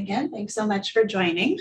again, thanks so much for joining.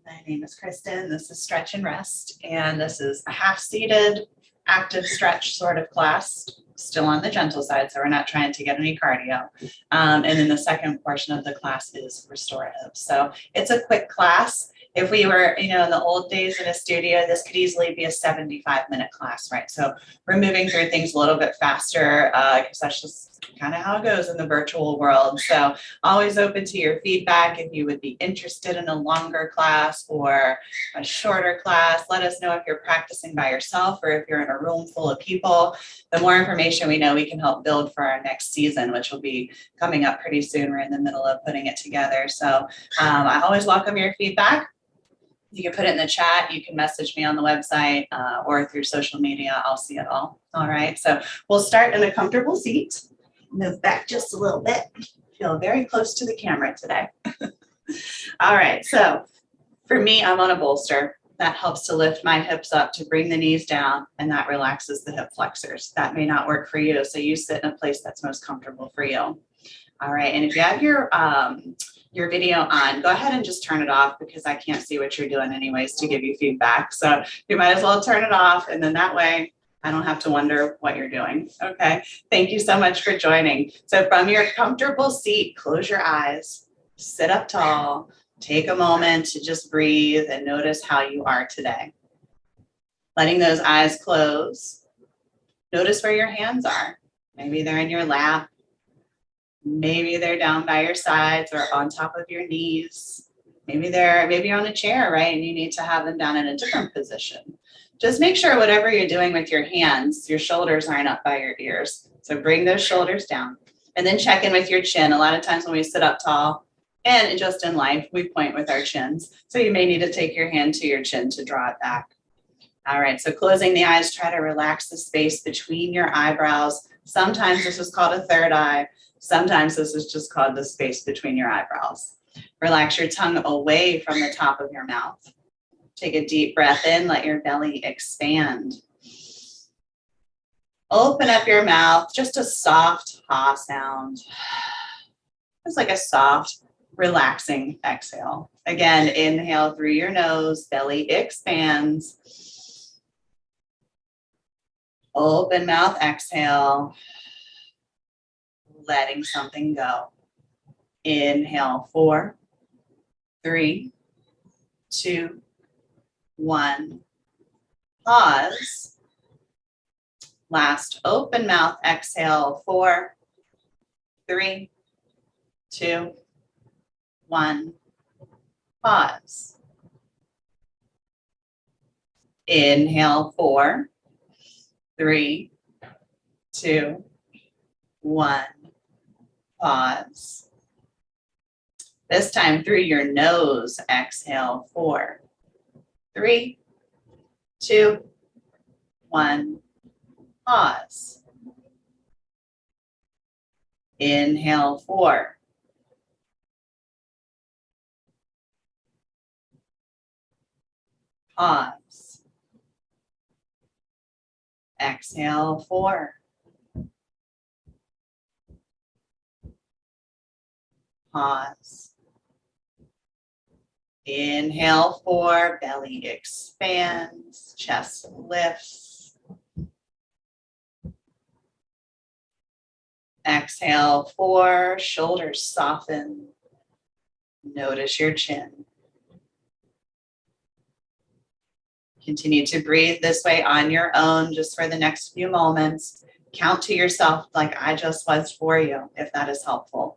My name is Kristen. This is Stretch and Rest, and this is a half-seated active stretch sort of class, still on the gentle side, so we're not trying to get any cardio. And then the second portion of the class is restorative. So it's a quick class. If we were, in the old days in a studio, this could easily be a 75-minute class, right? So we're moving through things a little bit faster because that's just kind of how it goes in the virtual world. So always open to your feedback. If you would be interested in a longer class or a shorter class, let us know if you're practicing by yourself or if you're in a room full of people. The more information we know, we can help build for our next season, which will be coming up pretty soon. We're in the middle of putting it together. So I always welcome your feedback. You can put it in the chat. You can message me on the website or through social media. I'll see it all. All right. So we'll start in a comfortable seat. Move back just a little bit. Feel very close to the camera today. All right. So for me, I'm on a bolster. That helps to lift my hips up to bring the knees down, and that relaxes the hip flexors. That may not work for you. So you sit in a place that's most comfortable for you. All right. And if you have your video on, go ahead and just turn it off because I can't see what you're doing anyways to give you feedback. So you might as well turn it off, and then that way I don't have to wonder what you're doing. Okay. Thank you so much for joining. So from your comfortable seat, close your eyes, sit up tall, take a moment to just breathe and notice how you are today. Letting those eyes close. Notice where your hands are. Maybe they're in your lap. Maybe they're down by your sides or on top of your knees. Maybe you're on a chair, right? And you need to have them down in a different position. Just make sure whatever you're doing with your hands, your shoulders aren't up by your ears. So bring those shoulders down and then check in with your chin. A lot of times when we sit up tall and just in life, we point with our chins. So you may need to take your hand to your chin to draw it back. All right, so closing the eyes, try to relax the space between your eyebrows. Sometimes this is called a third eye. Sometimes this is just called the space between your eyebrows. Relax your tongue away from the top of your mouth. Take a deep breath in, let your belly expand. Open up your mouth, just a soft ha sound. It's like a soft, relaxing exhale. Again, inhale through your nose, belly expands. Open mouth, exhale. Letting something go. Inhale, 4, 3, 2, 1. Pause. Last open mouth exhale, 4, 3, 2, 1. Pause. Inhale, 4, 3, 2, 1. Pause. This time through your nose, exhale, 4, 3, 2, 1. Pause. Inhale, 4. Pause. Exhale, 4. Pause. Inhale, 4, belly expands, chest lifts. Exhale, 4, shoulders soften. Notice your chin. Continue to breathe this way on your own just for the next few moments. Count to yourself like I just was for you, if that is helpful.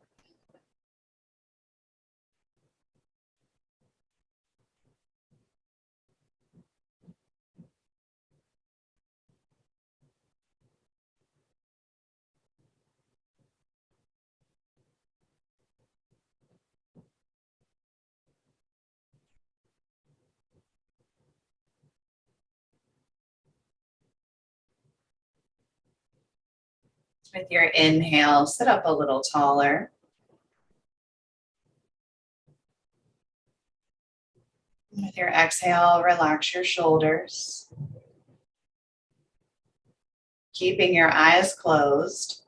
With your inhale, sit up a little taller. With your exhale, relax your shoulders. Keeping your eyes closed,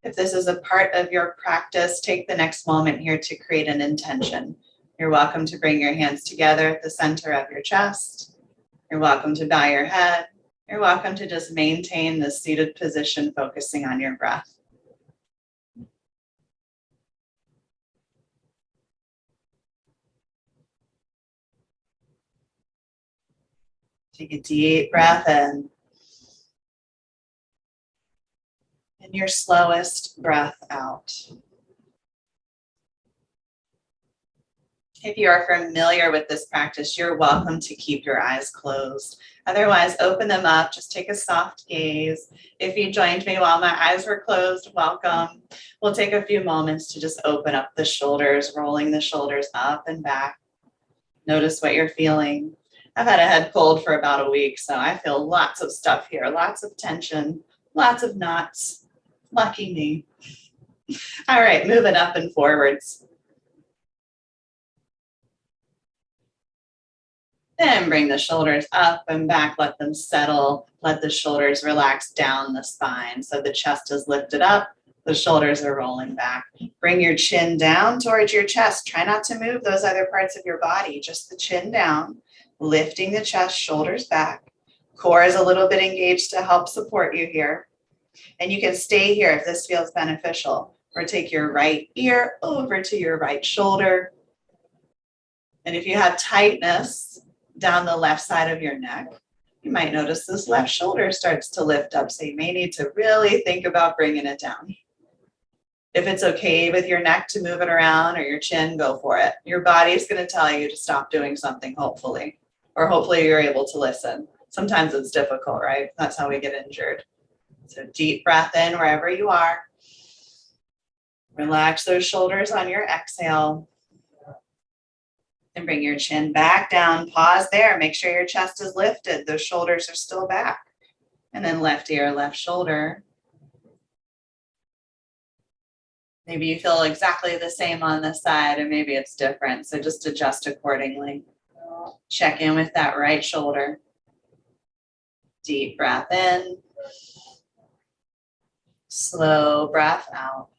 If this is a part of your practice, take the next moment here to create an intention. You're welcome to bring your hands together at the center of your chest. You're welcome to bow your head. You're welcome to just maintain this seated position, focusing on your breath. Take a deep breath in. And your slowest breath out. If you are familiar with this practice, you're welcome to keep your eyes closed. Otherwise, open them up. Just take a soft gaze. If you joined me while my eyes were closed, welcome. We'll take a few moments to just open up the shoulders, rolling the shoulders up and back. Notice what you're feeling. I've had a head cold for about a week, so I feel lots of stuff here, lots of tension, lots of knots. Lucky me. All right, move it up and forwards. Then bring the shoulders up and back, let them settle. Let the shoulders relax down the spine. So the chest is lifted up, the shoulders are rolling back. Bring your chin down towards your chest. Try not to move those other parts of your body, just the chin down, lifting the chest, shoulders back. Core is a little bit engaged to help support you here. And you can stay here if this feels beneficial, or take your right ear over to your right shoulder. And if you have tightness down the left side of your neck, you might notice this left shoulder starts to lift up. So you may need to really think about bringing it down. If it's okay with your neck to move it around or your chin, go for it. Your body is going to tell you to stop doing something, hopefully, or hopefully you're able to listen. Sometimes it's difficult, right? That's how we get injured. So deep breath in wherever you are. Relax those shoulders on your exhale. And bring your chin back down. Pause there. Make sure your chest is lifted. Those shoulders are still back. And then left ear, left shoulder. Maybe you feel exactly the same on this side, and maybe it's different. So just adjust accordingly. Check in with that right shoulder. Deep breath in. Slow breath out.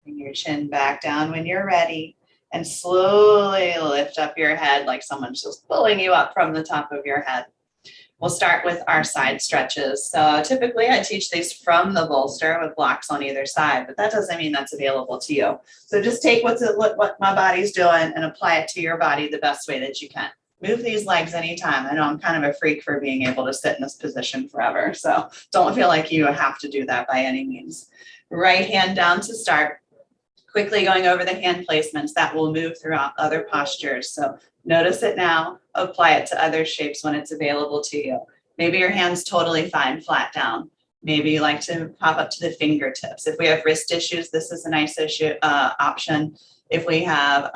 Bring your chin back down when you're ready. And slowly lift up your head like someone's just pulling you up from the top of your head. We'll start with our side stretches. So typically I teach these from the bolster with blocks on either side, but that doesn't mean that's available to you. So just take what my body's doing and apply it to your body the best way that you can. Move these legs anytime. I know I'm kind of a freak for being able to sit in this position forever. So don't feel like you have to do that by any means. Right hand down to start. Quickly going over the hand placements that will move throughout other postures. So notice it now, apply it to other shapes when it's available to you. Maybe your hand's totally fine, flat down. Maybe you like to pop up to the fingertips. If we have wrist issues, this is a nice option. If we have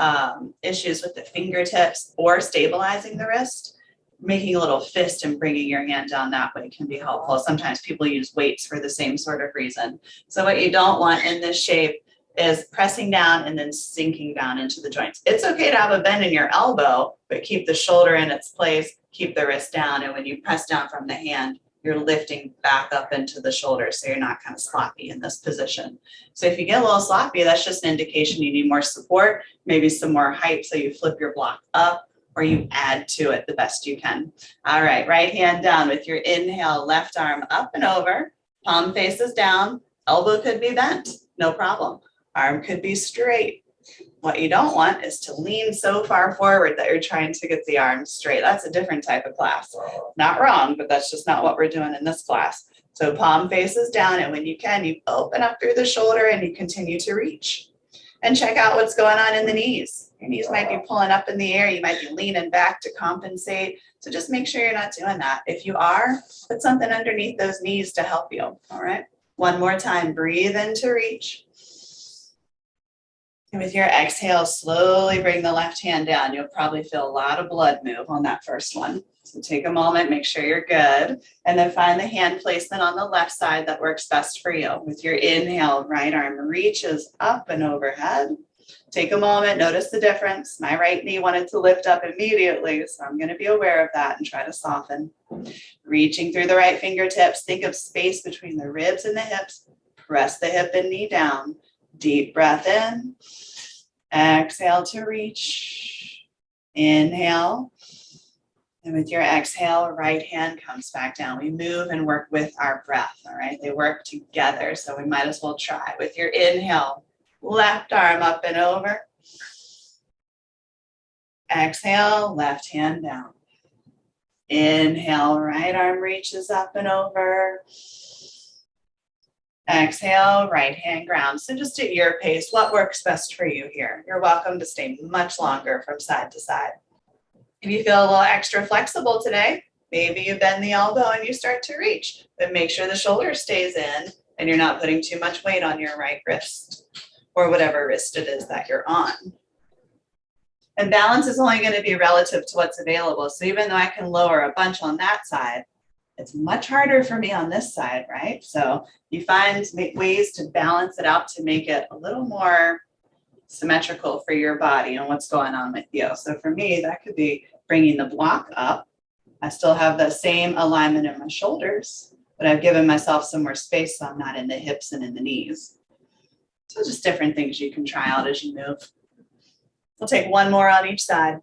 issues with the fingertips or stabilizing the wrist, making a little fist and bringing your hand down that way can be helpful. Sometimes people use weights for the same sort of reason. So what you don't want in this shape is pressing down and then sinking down into the joints. It's okay to have a bend in your elbow, but keep the shoulder in its place, keep the wrist down. And when you press down from the hand, you're lifting back up into the shoulder. So you're not kind of sloppy in this position. So if you get a little sloppy, that's just an indication you need more support, maybe some more height. So you flip your block up or you add to it the best you can. All right, right hand down with your inhale, left arm up and over, palm faces down, elbow could be bent, no problem. Arm could be straight. What you don't want is to lean so far forward that you're trying to get the arm straight. That's a different type of class. Not wrong, but that's just not what we're doing in this class. So palm faces down, and when you can, you open up through the shoulder and you continue to reach. And check out what's going on in the knees. Your knees might be pulling up in the air. You might be leaning back to compensate. So just make sure you're not doing that. If you are, put something underneath those knees to help you. All right. One more time. Breathe in to reach. And with your exhale, slowly bring the left hand down. You'll probably feel a lot of blood move on that first one. So take a moment, make sure you're good. And then find the hand placement on the left side that works best for you. With your inhale, right arm reaches up and overhead. Take a moment, notice the difference. My right knee wanted to lift up immediately, so I'm going to be aware of that and try to soften. Reaching through the right fingertips, think of space between the ribs and the hips. Press the hip and knee down. Deep breath in. Exhale to reach. Inhale. And with your exhale, right hand comes back down. We move and work with our breath, all right? They work together, so we might as well try. With your inhale, left arm up and over. Exhale, left hand down. Inhale, right arm reaches up and over. Exhale, right hand grounds. So just at your pace, what works best for you here? You're welcome to stay much longer from side to side. If you feel a little extra flexible today, maybe you bend the elbow and you start to reach, but make sure the shoulder stays in and you're not putting too much weight on your right wrist or whatever wrist it is that you're on. And balance is only going to be relative to what's available. So even though I can lower a bunch on that side, it's much harder for me on this side, right? So you find ways to balance it out to make it a little more symmetrical for your body and what's going on with you. So for me, that could be bringing the block up. I still have the same alignment in my shoulders, but I've given myself some more space so I'm not in the hips and in the knees. So just different things you can try out as you move. We'll take one more on each side.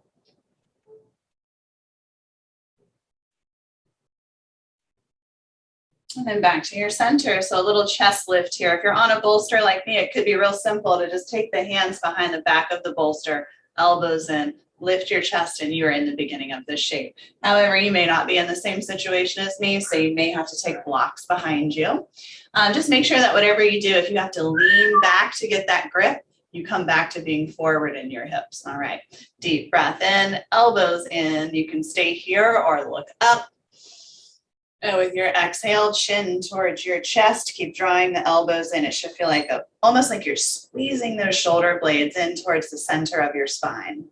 And then back to your center. So a little chest lift here. If you're on a bolster like me, it could be real simple to just take the hands behind the back of the bolster, elbows in, lift your chest, and you're in the beginning of this shape. However, you may not be in the same situation as me, so you may have to take blocks behind you. Just make sure that whatever you do, if you have to lean back to get that grip, you come back to being forward in your hips. All right, deep breath in, elbows in. You can stay here or look up. And with your exhale, chin towards your chest, keep drawing the elbows in. It should feel like almost like you're squeezing those shoulder blades in towards the center of your spine.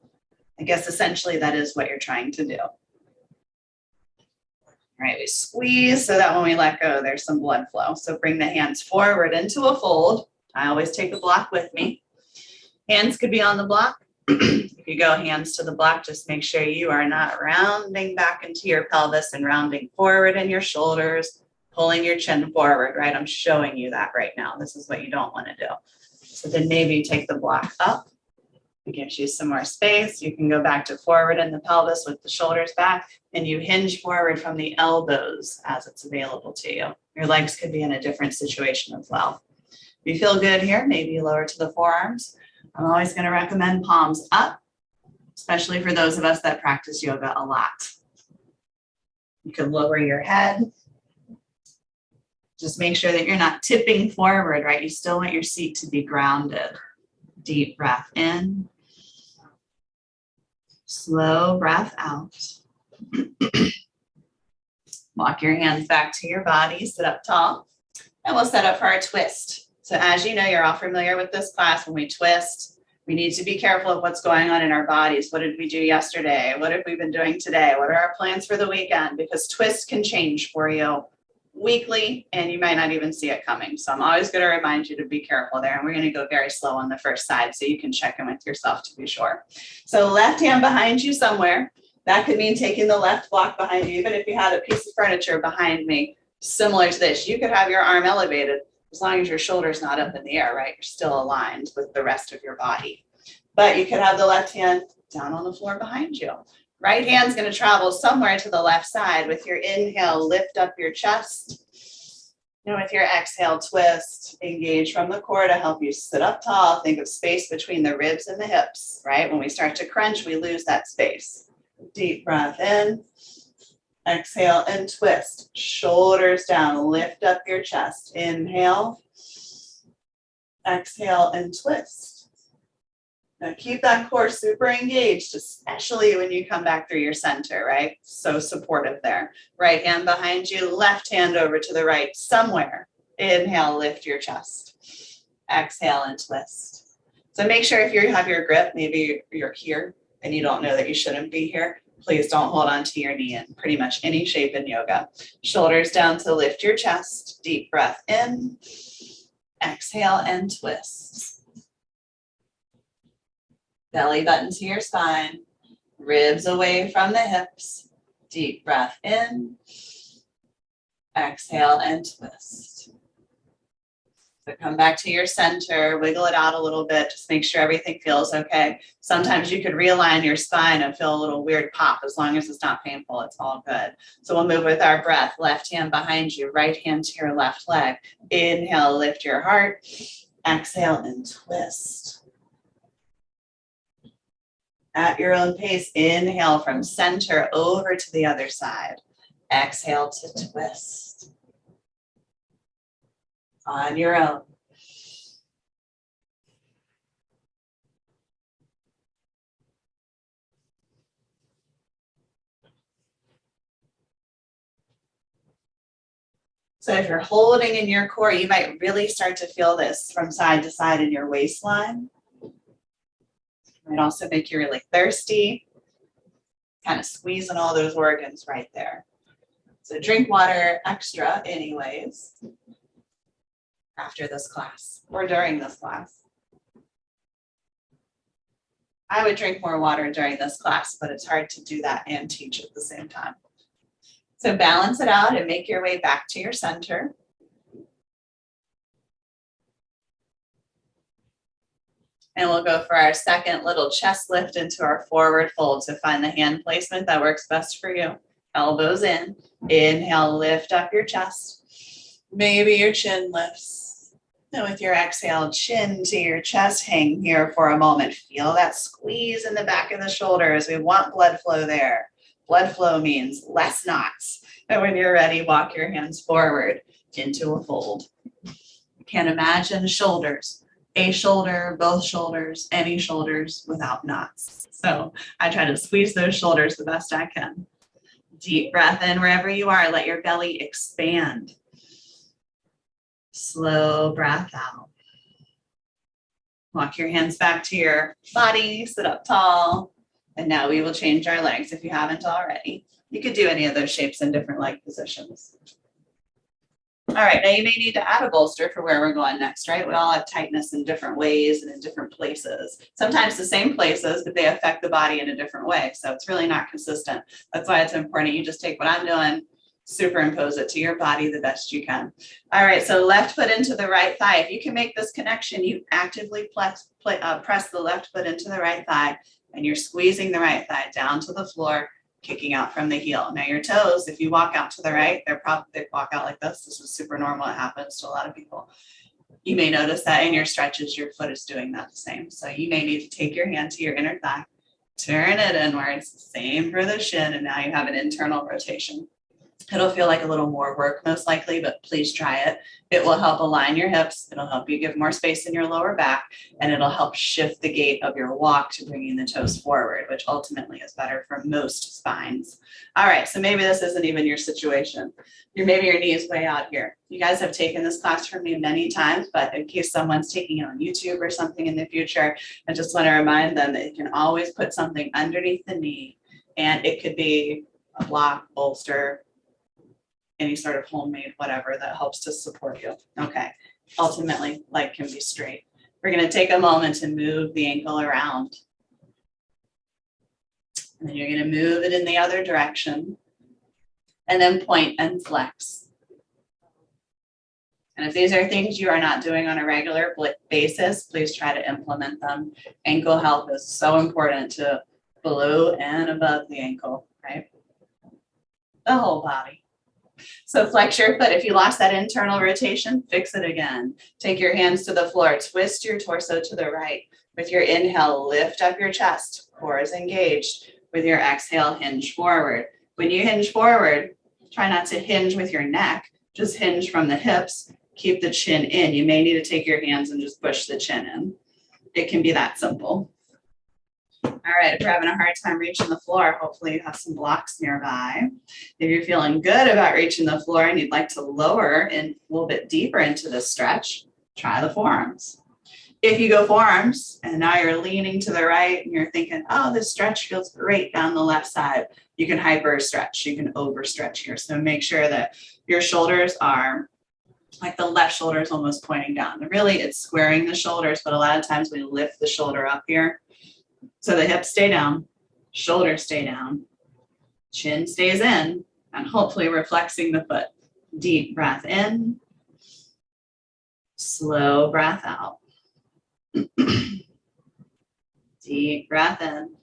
I guess essentially that is what you're trying to do. All right, we squeeze so that when we let go, there's some blood flow. So bring the hands forward into a fold. I always take a block with me. Hands could be on the block. If you go hands to the block, just make sure you are not rounding back into your pelvis and rounding forward in your shoulders, pulling your chin forward, right? I'm showing you that right now. This is what you don't want to do. So then maybe you take the block up. It gives you some more space. You can go back to forward in the pelvis with the shoulders back, and you hinge forward from the elbows as it's available to you. Your legs could be in a different situation as well. If you feel good here, maybe lower to the forearms. I'm always going to recommend palms up, especially for those of us that practice yoga a lot. You can lower your head. Just make sure that you're not tipping forward, right? You still want your seat to be grounded. Deep breath in. Slow breath out. Walk your hands back to your body, sit up tall, and we'll set up for our twist. So as you know, you're all familiar with this class. When we twist, we need to be careful of what's going on in our bodies. What did we do yesterday? What have we been doing today? What are our plans for the weekend? Because twists can change for you weekly, and you might not even see it coming. So I'm always going to remind you to be careful there. And we're going to go very slow on the first side so you can check in with yourself to be sure. So left hand behind you somewhere. That could mean taking the left block behind you. Even if you had a piece of furniture behind me, similar to this, you could have your arm elevated. As long as your shoulder's not up in the air, right? You're still aligned with the rest of your body. But you could have the left hand down on the floor behind you. Right hand's going to travel somewhere to the left side. With your inhale, lift up your chest. And with your exhale, twist. Engage from the core to help you sit up tall. Think of space between the ribs and the hips, right? When we start to crunch, we lose that space. Deep breath in. Exhale and twist. Shoulders down. Lift up your chest. Inhale. Exhale and twist. Now keep that core super engaged, especially when you come back through your center, right? So supportive there. Right hand behind you. Left hand over to the right somewhere. Inhale, lift your chest. Exhale and twist. So make sure if you have your grip, maybe you're here and you don't know that you shouldn't be here. Please don't hold on to your knee in pretty much any shape in yoga. Shoulders down to lift your chest. Deep breath in. Exhale and twist. Belly button to your spine. Ribs away from the hips. Deep breath in. Exhale and twist. So come back to your center, wiggle it out a little bit, just make sure everything feels okay. Sometimes you could realign your spine and feel a little weird pop. As long as it's not painful, it's all good. So we'll move with our breath. Left hand behind you, right hand to your left leg. Inhale, lift your heart. Exhale and twist. At your own pace, inhale from center over to the other side. Exhale to twist. On your own. So if you're holding in your core, you might really start to feel this from side to side in your waistline. It might also make you really thirsty, kind of squeezing all those organs right there. So drink water extra anyways after this class or during this class. I would drink more water during this class, but it's hard to do that and teach at the same time. So balance it out and make your way back to your center. And we'll go for our second little chest lift into our forward fold. So find the hand placement that works best for you. Elbows in. Inhale, lift up your chest. Maybe your chin lifts. And with your exhale, chin to your chest, hang here for a moment. Feel that squeeze in the back of the shoulders. We want blood flow there. Blood flow means less knots. And when you're ready, walk your hands forward into a fold. You can imagine shoulders, a shoulder, both shoulders, any shoulders without knots. So I try to squeeze those shoulders the best I can. Deep breath in wherever you are. Let your belly expand. Slow breath out. Walk your hands back to your body. Sit up tall. And now we will change our legs if you haven't already. You could do any of those shapes in different leg positions. All right, now you may need to add a bolster for where we're going next, right? We all have tightness in different ways and in different places. Sometimes the same places, but they affect the body in a different way. So it's really not consistent. That's why it's important. You just take what I'm doing, superimpose it to your body the best you can. All right, so left foot into the right thigh. If you can make this connection, you actively press the left foot into the right thigh, and you're squeezing the right thigh down to the floor, kicking out from the heel. Now your toes, if you walk out to the right, they walk out like this. This is super normal. It happens to a lot of people. You may notice that in your stretches, your foot is doing that the same. So you may need to take your hand to your inner thigh, turn it inwards, same for the shin, and now you have an internal rotation. It'll feel like a little more work most likely, but please try it. It will help align your hips. It'll help you give more space in your lower back, and it'll help shift the gait of your walk to bringing the toes forward, which ultimately is better for most spines. All right, so maybe this isn't even your situation. Maybe your knee is way out here. You guys have taken this class from me many times, but in case someone's taking it on YouTube or something in the future, I just want to remind them that you can always put something underneath the knee, and it could be a block, bolster, any sort of homemade whatever that helps to support you. Okay, ultimately, leg can be straight. We're going to take a moment to move the ankle around. And then you're going to move it in the other direction. And then point and flex. And if these are things you are not doing on a regular basis, please try to implement them. Ankle health is so important to below and above the ankle, right? The whole body. So flex your foot. If you lost that internal rotation, fix it again. Take your hands to the floor. Twist your torso to the right. With your inhale, lift up your chest. Core is engaged. With your exhale, hinge forward. When you hinge forward, try not to hinge with your neck. Just hinge from the hips. Keep the chin in. You may need to take your hands and just push the chin in. It can be that simple. All right, if you're having a hard time reaching the floor, hopefully you have some blocks nearby. If you're feeling good about reaching the floor and you'd like to lower in a little bit deeper into the stretch, try the forearms. If you go forearms and now you're leaning to the right and you're thinking, oh, this stretch feels great down the left side, you can hyper stretch, you can overstretch here. So make sure that your shoulders are like the left shoulder is almost pointing down. Really, it's squaring the shoulders, but a lot of times we lift the shoulder up here. So the hips stay down, shoulders stay down, chin stays in, and hopefully we're flexing the foot. Deep breath in, Slow breath out. Deep breath in.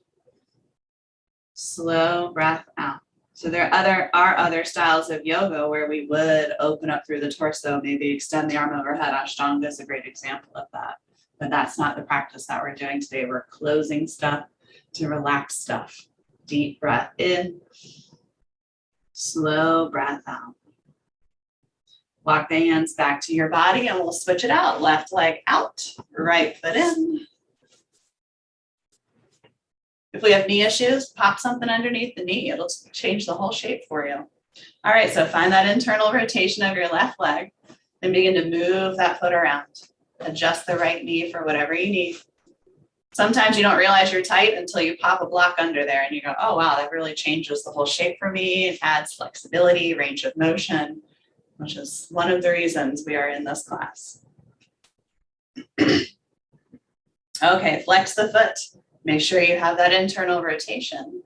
Slow breath out. So there are other styles of yoga where we would open up through the torso, maybe extend the arm overhead. Ashtanga is a great example of that. But that's not the practice that we're doing today. We're closing stuff to relax stuff. Deep breath in. Slow breath out. Walk the hands back to your body and we'll switch it out. Left leg out, right foot in. If we have knee issues, pop something underneath the knee. It'll change the whole shape for you. All right, so find that internal rotation of your left leg and begin to move that foot around. Adjust the right knee for whatever you need. Sometimes you don't realize you're tight until you pop a block under there and you go, oh, wow, that really changes the whole shape for me. It adds flexibility, range of motion, which is one of the reasons we are in this class. Okay, flex the foot. Make sure you have that internal rotation.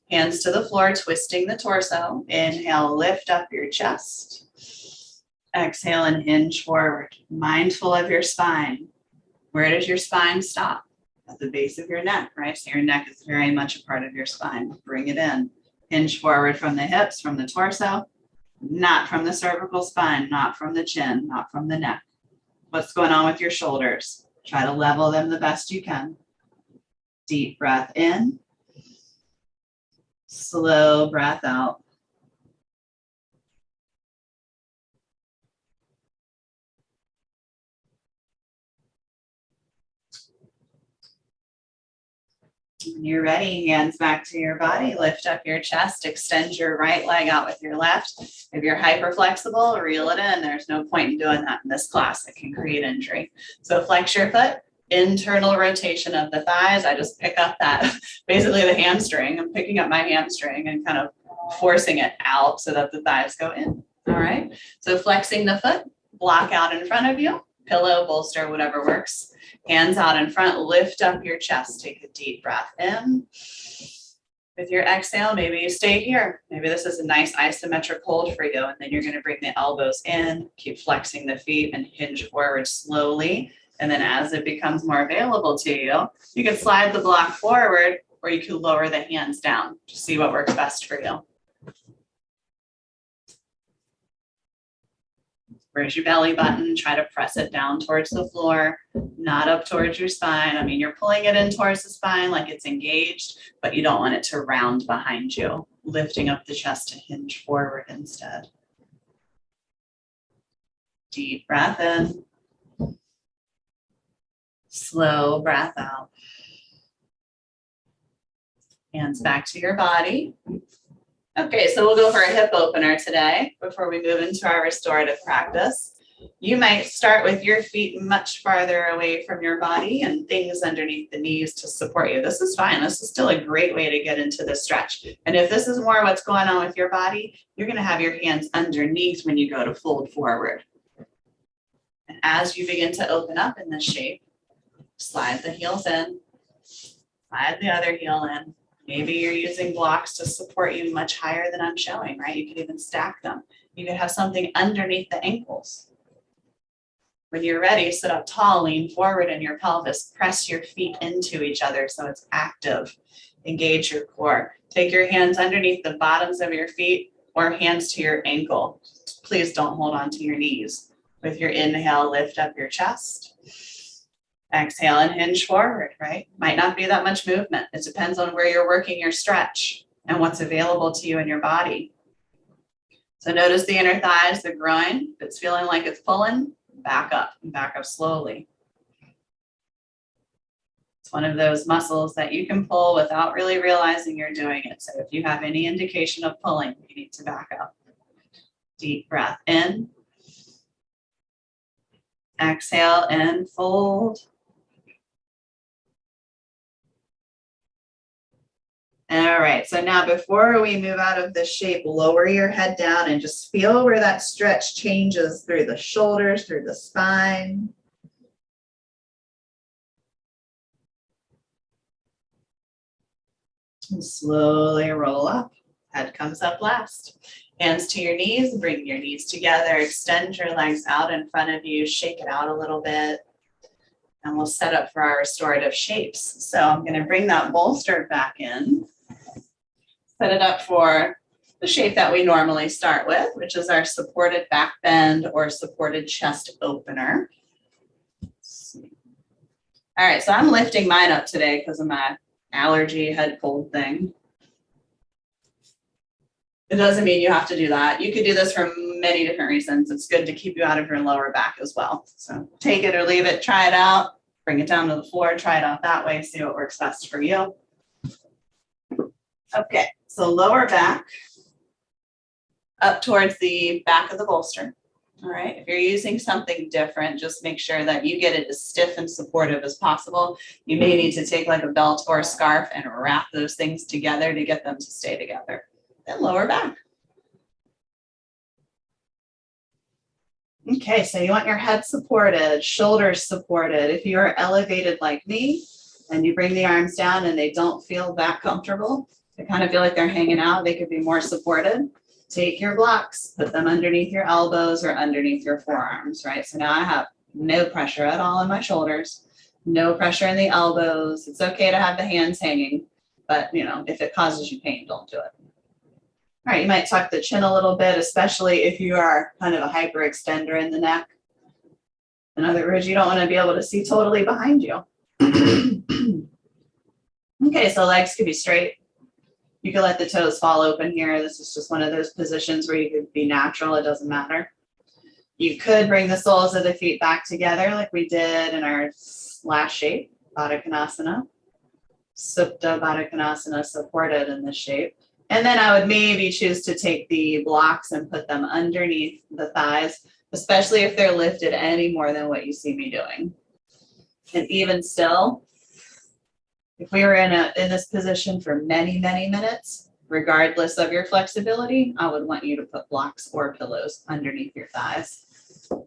Hands to the floor, twisting the torso. Inhale, lift up your chest. Exhale and hinge forward. Mindful of your spine. Where does your spine stop? At the base of your neck, right? So your neck is very much a part of your spine. Bring it in. Hinge forward from the hips, from the torso, not from the cervical spine, not from the chin, not from the neck. What's going on with your shoulders? Try to level them the best you can. Deep breath in. Slow breath out. When you're ready, hands back to your body, lift up your chest, extend your right leg out with your left. If you're hyper flexible, reel it in. There's no point in doing that in this class. It can create injury. So flex your foot, internal rotation of the thighs. I just pick up that, basically the hamstring. I'm picking up my hamstring and kind of forcing it out so that the thighs go in. All right. So flexing the foot, block out in front of you, pillow, bolster, whatever works. Hands out in front, lift up your chest. Take a deep breath in. With your exhale, maybe you stay here. Maybe this is a nice isometric hold for you. And then you're going to bring the elbows in, keep flexing the feet and hinge forward slowly. And then as it becomes more available to you, you can slide the block forward or you can lower the hands down to see what works best for you. Where's your belly button? Try to press it down towards the floor, not up towards your spine. I mean, you're pulling it in towards the spine like it's engaged, but you don't want it to round behind you, lifting up the chest to hinge forward instead. Deep breath in. Slow breath out. Hands back to your body. Okay, so we'll go for a hip opener today before we move into our restorative practice. You might start with your feet much farther away from your body and things underneath the knees to support you. This is fine. This is still a great way to get into the stretch. And if this is more what's going on with your body, you're going to have your hands underneath when you go to fold forward. And as you begin to open up in this shape, slide the heels in, slide the other heel in. Maybe you're using blocks to support you much higher than I'm showing, right? You could even stack them. You could have something underneath the ankles. When you're ready, sit up tall, lean forward in your pelvis, press your feet into each other so it's active. Engage your core. Take your hands underneath the bottoms of your feet or hands to your ankle. Please don't hold on to your knees. With your inhale, lift up your chest. Exhale and hinge forward, right? Might not be that much movement. It depends on where you're working your stretch and what's available to you in your body. So notice the inner thighs, the groin. If it's feeling like it's pulling, back up and back up slowly. It's one of those muscles that you can pull without really realizing you're doing it. So if you have any indication of pulling, you need to back up. Deep breath in. Exhale and fold. All right, so now before we move out of this shape, lower your head down and just feel where that stretch changes through the shoulders, through the spine. And slowly roll up. Head comes up last. Hands to your knees, bring your knees together, extend your legs out in front of you, shake it out a little bit, and we'll set up for our restorative shapes. So I'm going to bring that bolster back in, set it up for the shape that we normally start with, which is our supported back bend or supported chest opener. All right, so I'm lifting mine up today because of my allergy head cold thing. It doesn't mean you have to do that. You could do this for many different reasons. It's good to keep you out of your lower back as well. So take it or leave it, try it out, bring it down to the floor, try it out that way, see what works best for you. Okay, so lower back up towards the back of the bolster. All right, if you're using something different, just make sure that you get it as stiff and supportive as possible. You may need to take like a belt or a scarf and wrap those things together to get them to stay together. Then lower back. Okay, so you want your head supported, shoulders supported. If you are elevated like me and you bring the arms down and they don't feel that comfortable, they kind of feel like they're hanging out, they could be more supported. Take your blocks, put them underneath your elbows or underneath your forearms, right? So now I have no pressure at all on my shoulders, no pressure in the elbows. It's okay to have the hands hanging, but you know, if it causes you pain, don't do it. All right, you might tuck the chin a little bit, especially if you are kind of a hyperextender in the neck. In other words, you don't want to be able to see totally behind you. Okay, so legs could be straight. You can let the toes fall open here. This is just one of those positions where you could be natural. It doesn't matter. You could bring the soles of the feet back together like we did in our last shape, Baddha Konasana. Supta Baddha Konasana, supported in this shape. And then I would maybe choose to take the blocks and put them underneath the thighs, especially if they're lifted any more than what you see me doing. And even still, if we were in this position for many, many minutes, regardless of your flexibility, I would want you to put blocks or pillows underneath your thighs.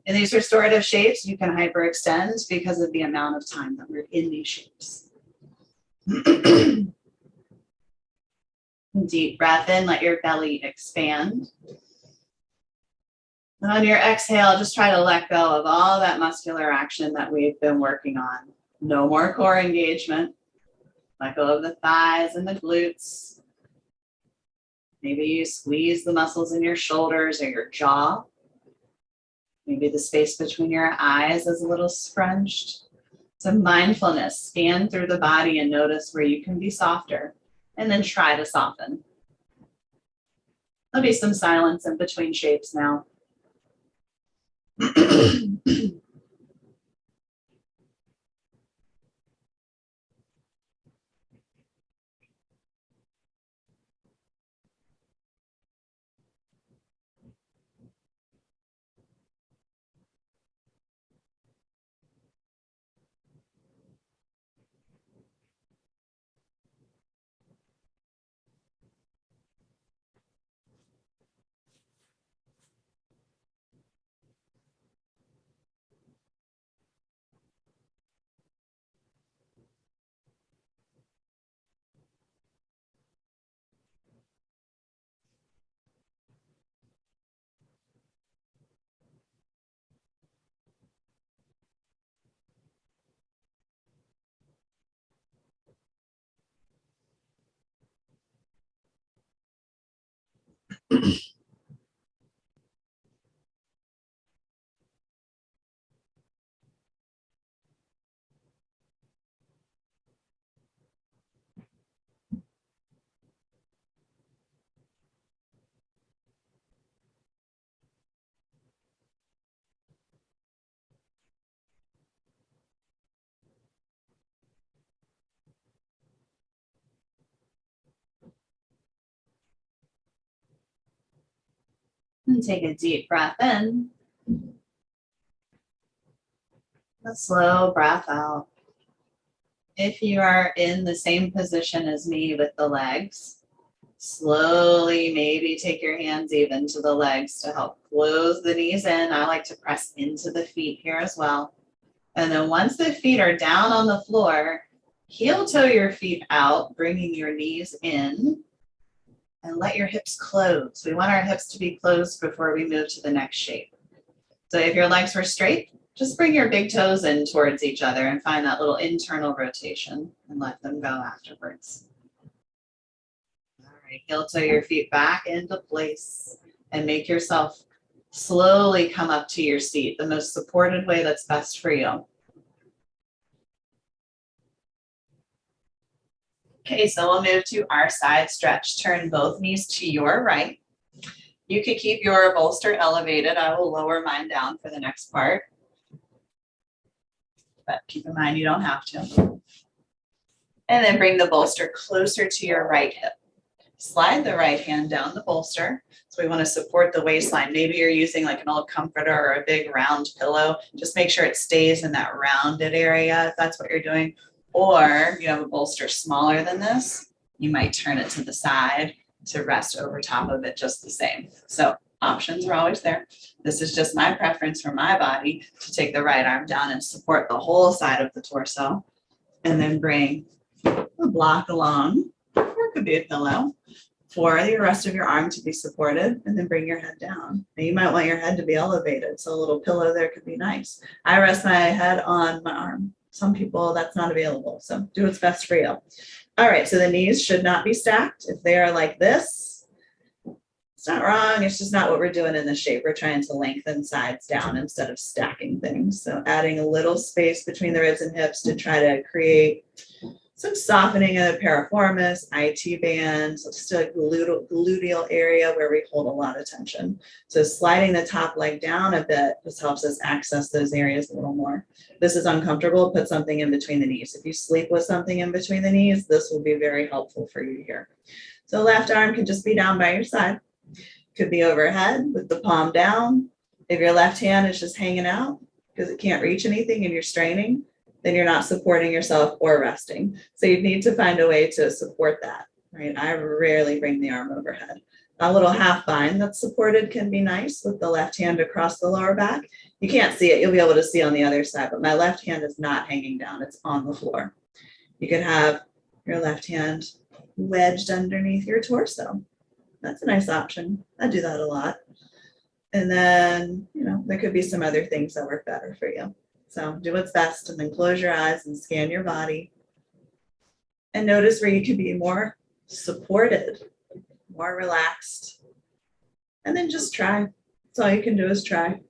In these restorative shapes, you can hyperextend because of the amount of time that we're in these shapes. Deep breath in, let your belly expand. And on your exhale, just try to let go of all that muscular action that we've been working on. No more core engagement. Let go of the thighs and the glutes. Maybe you squeeze the muscles in your shoulders or your jaw. Maybe the space between your eyes is a little scrunched. So mindfulness, scan through the body and notice where you can be softer, and then try to soften. There'll be some silence in between shapes now. And take a deep breath in. A slow breath out. If you are in the same position as me with the legs, slowly maybe take your hands even to the legs to help close the knees in. I like to press into the feet here as well. And then once the feet are down on the floor, heel toe your feet out, bringing your knees in. and let your hips close. We want our hips to be closed before we move to the next shape. So if your legs were straight, just bring your big toes in towards each other and find that little internal rotation and let them go afterwards. All right, heel toe your feet back into place and make yourself slowly come up to your seat, the most supported way that's best for you. Okay, so we'll move to our side stretch. Turn both knees to your right. You could keep your bolster elevated. I will lower mine down for the next part. But keep in mind you don't have to. And then bring the bolster closer to your right hip. Slide the right hand down the bolster. So we want to support the waistline. Maybe you're using like an old comforter or a big round pillow. Just make sure it stays in that rounded area if that's what you're doing. Or you have a bolster smaller than this, you might turn it to the side to rest over top of it just the same. So options are always there. This is just my preference for my body to take the right arm down and support the whole side of the torso. And then bring the block along, or it could be a pillow, for the rest of your arm to be supported, and then bring your head down. Now you might want your head to be elevated, so a little pillow there could be nice. I rest my head on my arm. Some people that's not available, so do what's best for you. All right, so the knees should not be stacked. If they are like this, it's not wrong, it's just not what we're doing in this shape. We're trying to lengthen sides down instead of stacking things. So adding a little space between the ribs and hips to try to create some softening of the piriformis, IT band, so just a gluteal area where we hold a lot of tension. So sliding the top leg down a bit just helps us access those areas a little more. If this is uncomfortable, put something in between the knees. If you sleep with something in between the knees, this will be very helpful for you here. So left arm can just be down by your side. Could be overhead with the palm down. If your left hand is just hanging out because it can't reach anything and you're straining, then you're not supporting yourself or resting. So you need to find a way to support that, right? I rarely bring the arm overhead. A little half bind that's supported can be nice with the left hand across the lower back. You can't see it, you'll be able to see on the other side, but my left hand is not hanging down, it's on the floor. You could have your left hand wedged underneath your torso. That's a nice option. I do that a lot. And then, there could be some other things that work better for you. So do what's best and then close your eyes and scan your body and notice where you can be more supported, more relaxed, and then just try. That's all you can do is try.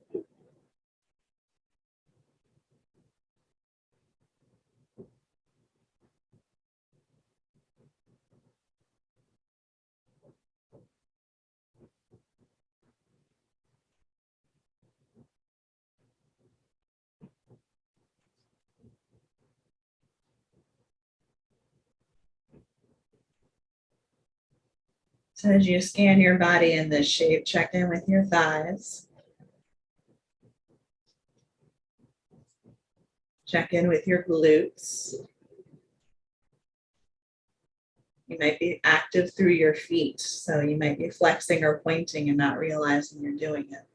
So as you scan your body in this shape, check in with your thighs. Check in with your glutes. You might be active through your feet, so you might be flexing or pointing and not realizing you're doing it.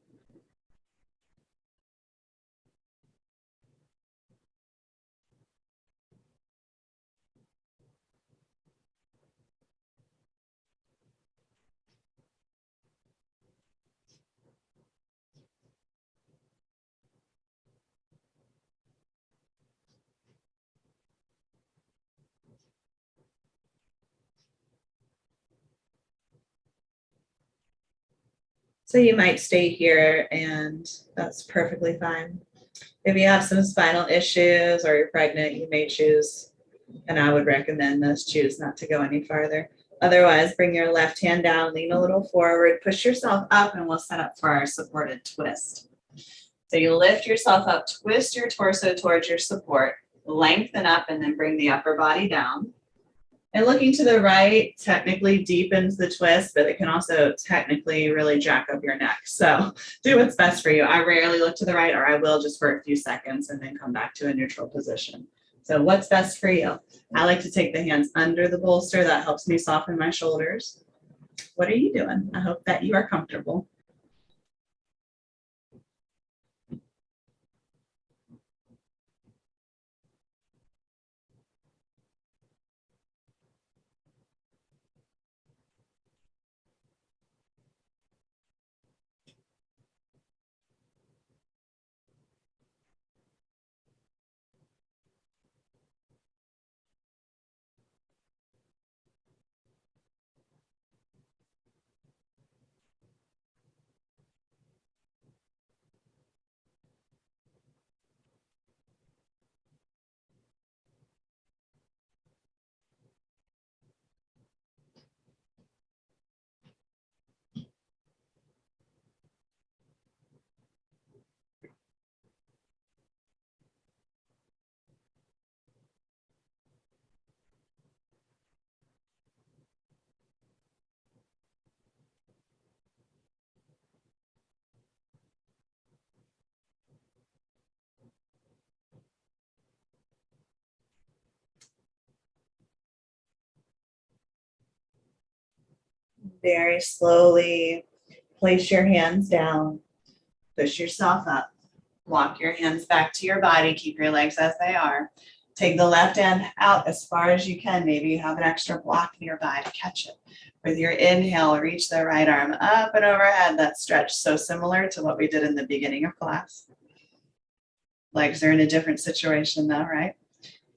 So you might stay here and that's perfectly fine. If you have some spinal issues or you're pregnant, you may choose, and I would recommend this, choose not to go any farther. Otherwise, bring your left hand down, lean a little forward, push yourself up, and we'll set up for our supported twist. So you lift yourself up, twist your torso towards your support, lengthen up, and then bring the upper body down. And looking to the right technically deepens the twist, but it can also technically really jack up your neck. So do what's best for you. I rarely look to the right, or I will just for a few seconds and then come back to a neutral position. So what's best for you? I like to take the hands under the bolster. That helps me soften my shoulders. What are you doing? I hope that you are comfortable. Very slowly place your hands down, push yourself up, walk your hands back to your body, keep your legs as they are. Take the left hand out as far as you can. Maybe you have an extra block nearby to catch it. With your inhale, reach the right arm up and overhead. That stretch so similar to what we did in the beginning of class. Legs are in a different situation though, right?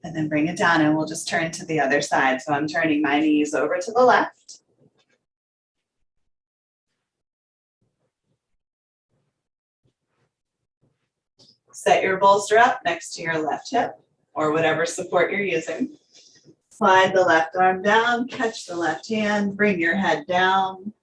And then bring it down and we'll just turn to the other side. So I'm turning my knees over to the left. Set your bolster up next to your left hip or whatever support you're using. Slide the left arm down, catch the left hand, bring your head down.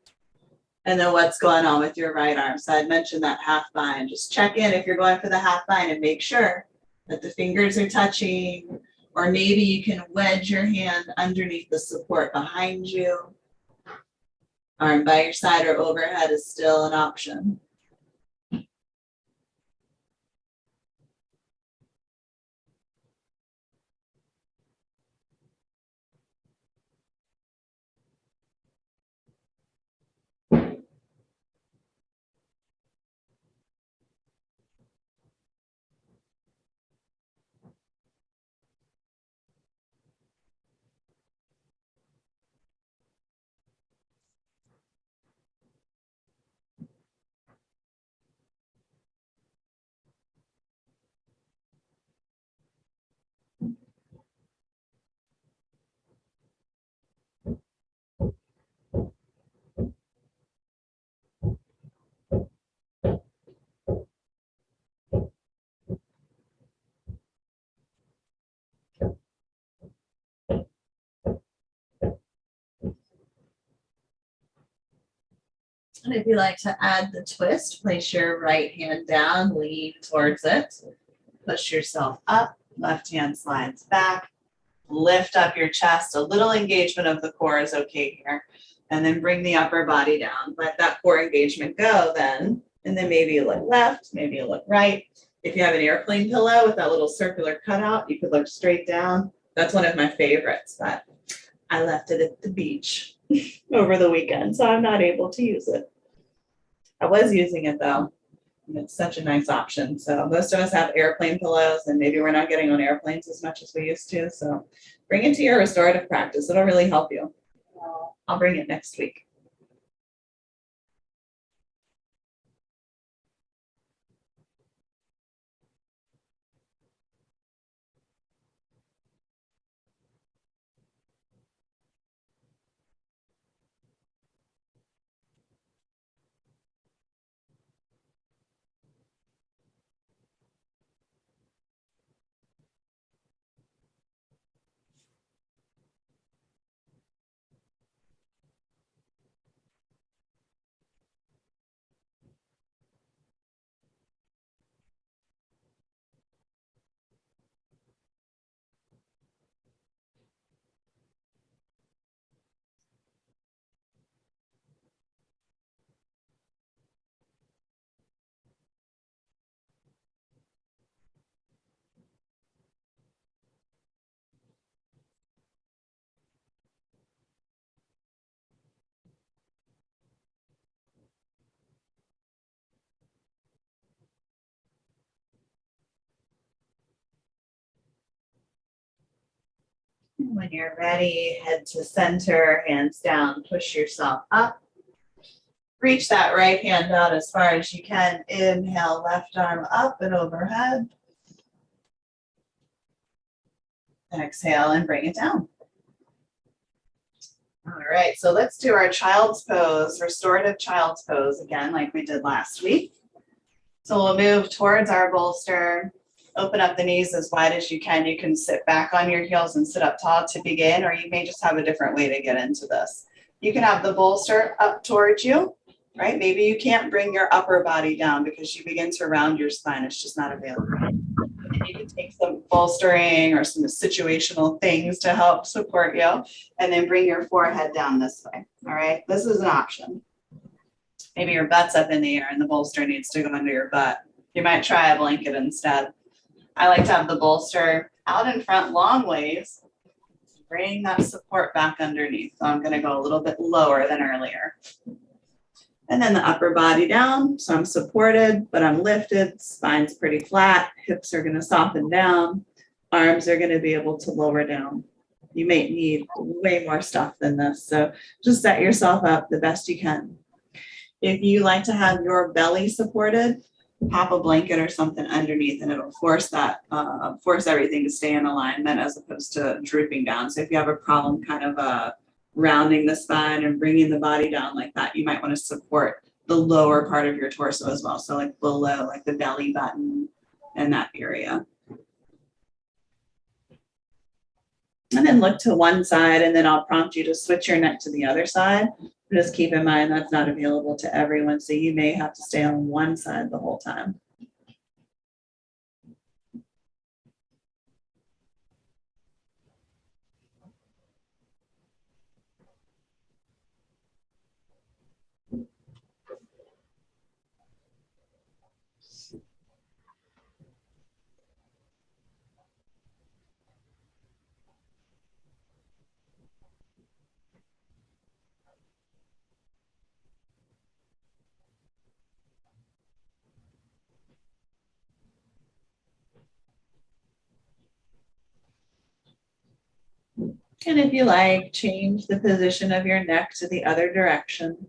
And then what's going on with your right arm? So I'd mentioned that half bind. Just check in if you're going for the half bind and make sure that the fingers are touching, or maybe you can wedge your hand underneath the support behind you. Arm by your side or overhead is still an option. And if you like to add the twist, place your right hand down, lean towards it, push yourself up, left hand slides back, lift up your chest. A little engagement of the core is okay here. And then bring the upper body down. Let that core engagement go then. And then maybe you look left, maybe you look right. If you have an airplane pillow with that little circular cutout, you could look straight down. That's one of my favorites, but I left it at the beach over the weekend, so I'm not able to use it. I was using it though, and it's such a nice option. So most of us have airplane pillows, and maybe we're not getting on airplanes as much as we used to. So bring it to your restorative practice. It'll really help you. I'll bring it next week. When you're ready, head to center, hands down, push yourself up. Reach that right hand out as far as you can. Inhale, left arm up and overhead. Exhale and bring it down. All right, so let's do our child's pose, restorative child's pose again, like we did last week. So we'll move towards our bolster. Open up the knees as wide as you can. You can sit back on your heels and sit up tall to begin, or you may just have a different way to get into this. You can have the bolster up towards you, right? Maybe you can't bring your upper body down because you begin to round your spine. It's just not available. And you can take some bolstering or some situational things to help support you, and then bring your forehead down this way. All right, this is an option. Maybe your butt's up in the air and the bolster needs to go under your butt. You might try a blanket instead. I like to have the bolster out in front long ways, bring that support back underneath. So I'm going to go a little bit lower than earlier. And then the upper body down. So I'm supported, but I'm lifted. Spine's pretty flat. Hips are going to soften down. Arms are going to be able to lower down. You may need way more stuff than this. So just set yourself up the best you can. If you like to have your belly supported, pop a blanket or something underneath and it'll force everything to stay in alignment as opposed to drooping down. So if you have a problem kind of rounding the spine and bringing the body down like that, you might want to support the lower part of your torso as well. So like below, like the belly button and that area. And then look to one side and then I'll prompt you to switch your neck to the other side. Just keep in mind that's not available to everyone. So you may have to stay on one side the whole time. And if you like, change the position of your neck to the other direction.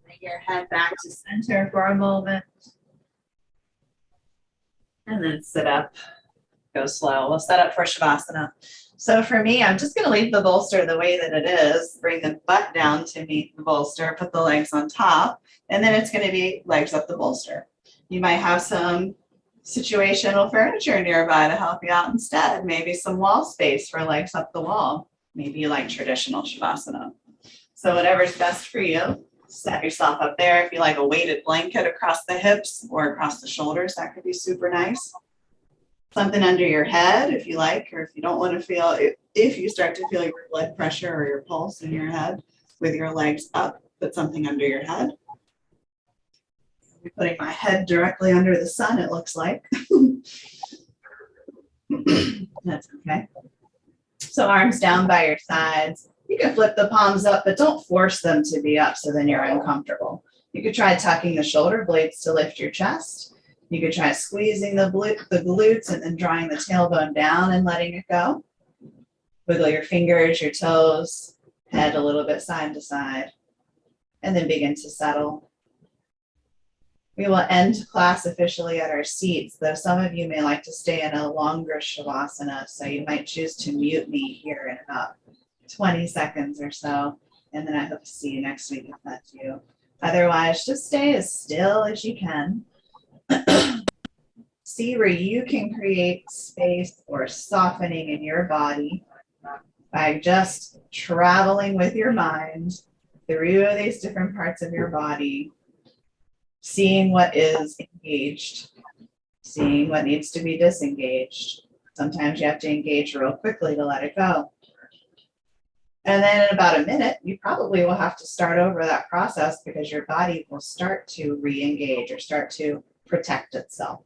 Bring your head back to center for a moment. And then sit up. Go slow. We'll set up for Savasana. So for me, I'm just going to leave the bolster the way that it is. Bring the butt down to meet the bolster. Put the legs on top. And then it's going to be legs up the bolster. You might have some situational furniture nearby to help you out instead. Maybe some wall space for legs up the wall. Maybe you like traditional Shavasana. So whatever's best for you, set yourself up there. If you like a weighted blanket across the hips or across the shoulders, that could be super nice. Something under your head if you like, or if you don't want to feel, if you start to feel your blood pressure or your pulse in your head with your legs up, put something under your head. I'm putting my head directly under the sun, it looks like. That's okay. So arms down by your sides. You can flip the palms up, but don't force them to be up so then you're uncomfortable. You could try tucking the shoulder blades to lift your chest. You could try squeezing the glutes and then drawing the tailbone down and letting it go. Wiggle your fingers, your toes, head a little bit side to side, and then begin to settle. We will end class officially at our seats, though some of you may like to stay in a longer Shavasana, so you might choose to mute me here in about 20 seconds or so, and then I hope to see you next week if that's you. Otherwise, just stay as still as you can. See where you can create space or softening in your body by just traveling with your mind through these different parts of your body, seeing what is engaged, seeing what needs to be disengaged. Sometimes you have to engage real quickly to let it go. And then in about a minute, you probably will have to start over that process because your body will start to re-engage or start to protect itself.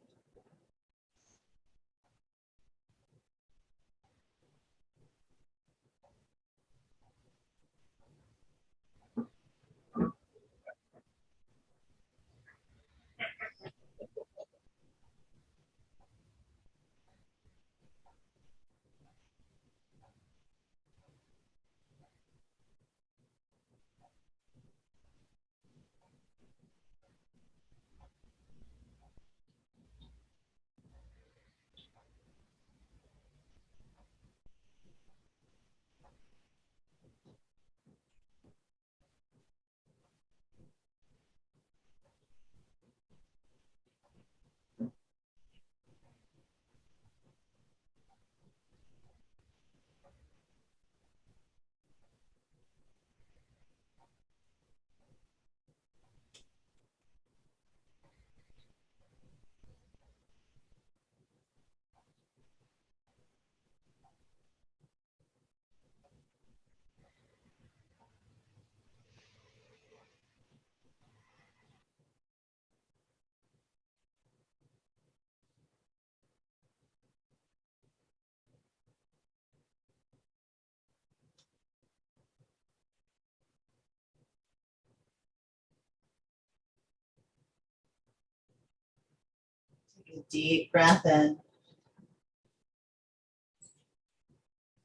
deep breath in.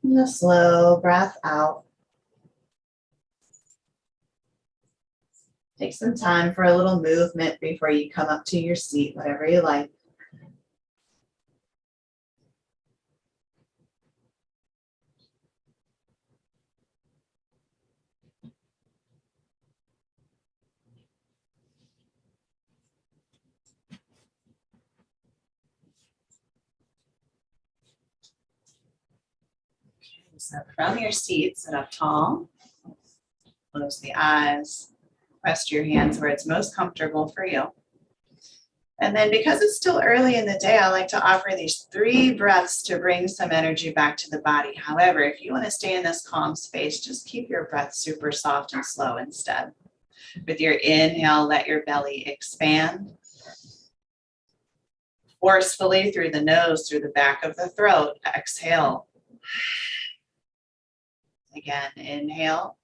And a slow breath out. Take some time for a little movement before you come up to your seat, whatever you like. So from your seat, sit up tall, close the eyes, rest your hands where it's most comfortable for you. And then because it's still early in the day, I like to offer these 3 breaths to bring some energy back to the body. However, if you want to stay in this calm space, just keep your breath super soft and slow instead. With your inhale, let your belly expand. Forcefully through the nose, through the back of the throat, exhale. Again, inhale.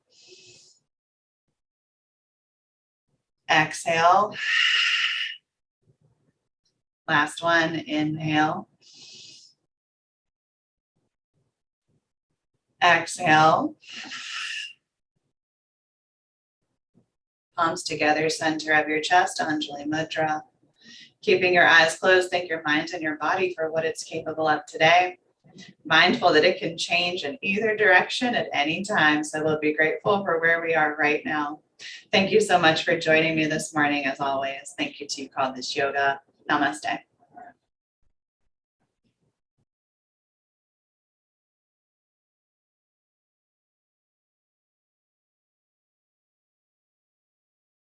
Exhale. Last one, inhale. Exhale. Palms together, center of your chest, Anjali Mudra. Keeping your eyes closed, thank your mind and your body for what it's capable of today. Mindful that it can change in either direction at any time, so we'll be grateful for where we are right now. Thank you so much for joining me this morning, as always. Thank you to You Call This Yoga. Namaste.